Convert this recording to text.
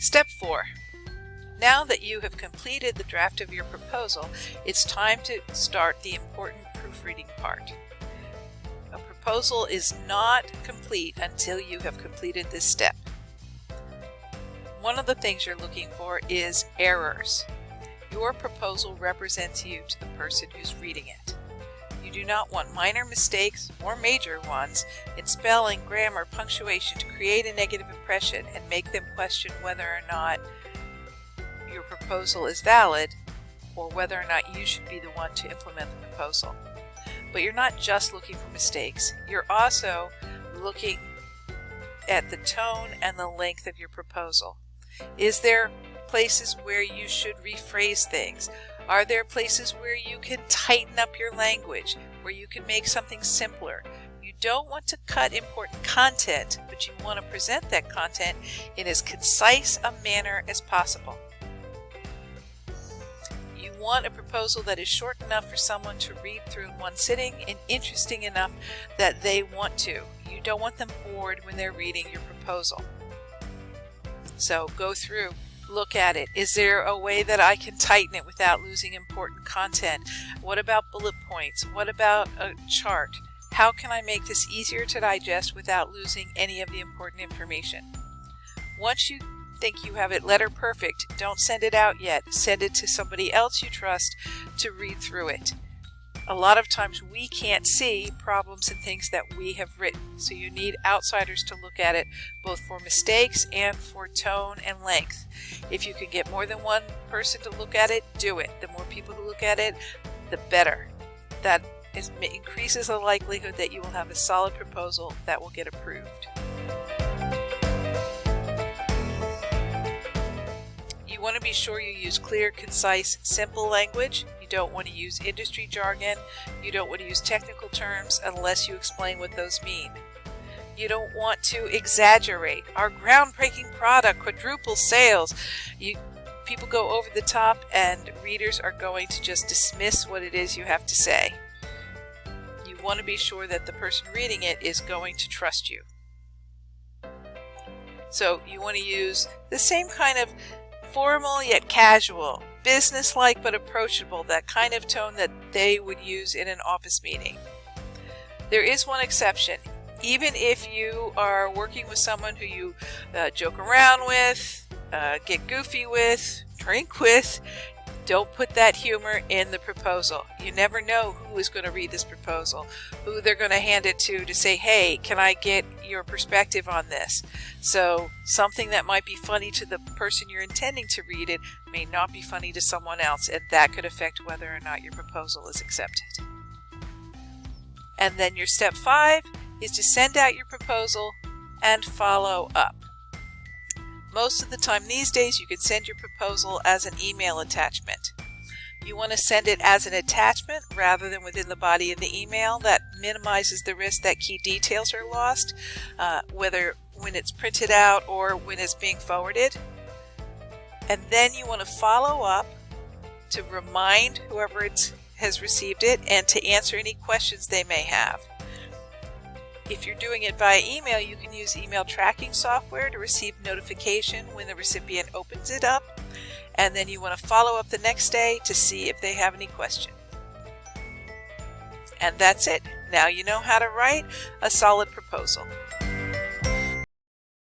Step 4. Now that you have completed the draft of your proposal, it's time to start the important proofreading part. A proposal is not complete until you have completed this step. One of the things you're looking for is errors. Your proposal represents you to the person who's reading it. You do not want minor mistakes or major ones in spelling, grammar, punctuation to create a negative impression and make them question whether or not your proposal is valid or whether or not you should be the one to implement the proposal. But you're not just looking for mistakes. You're also looking at the tone and the length of your proposal. Is there places where you should rephrase things? Are there places where you can tighten up your language, where you can make something simpler? You don't want to cut important content, but you want to present that content in as concise a manner as possible. You want a proposal that is short enough for someone to read through in one sitting and interesting enough that they want to. You don't want them bored when they're reading your proposal. So go through, look at it. Is there a way that I can tighten it without losing important content? What about bullet points? What about a chart? How can I make this easier to digest without losing any of the important information? Once you think you have it letter perfect, don't send it out yet. Send it to somebody else you trust to read through it. A lot of times we can't see problems and things that we have written, so you need outsiders to look at it both for mistakes and for tone and length. If you can get more than one person to look at it, do it. The more people who look at it, the better. That increases the likelihood that you will have a solid proposal that will get approved. You want to be sure you use clear, concise, simple language. You don't want to use industry jargon. You don't want to use technical terms unless you explain what those mean. You don't want to exaggerate. Our groundbreaking product quadruples sales. People go over the top and readers are going to just dismiss what it is you have to say. You want to be sure that the person reading it is going to trust you. So you want to use the same kind of formal yet casual, business-like but approachable, that kind of tone that they would use in an office meeting. There is one exception. Even if you are working with someone who you joke around with, get goofy with, drink with, don't put that humor in the proposal. You never know who is going to read this proposal, who they're going to hand it to say, hey, can I get your perspective on this? So something that might be funny to the person you're intending to read it may not be funny to someone else, and that could affect whether or not your proposal is accepted. And then your step 5 is to send out your proposal and follow up. Most of the time these days you can send your proposal as an email attachment. You want to send it as an attachment rather than within the body of the email. That minimizes the risk that key details are lost, whether when it's printed out or when it's being forwarded. And then you want to follow up to remind whoever has received it and to answer any questions they may have. If you're doing it via email, you can use email tracking software to receive notification when the recipient opens it up, and then you want to follow up the next day to see if they have any questions. And that's it. Now you know how to write a solid proposal.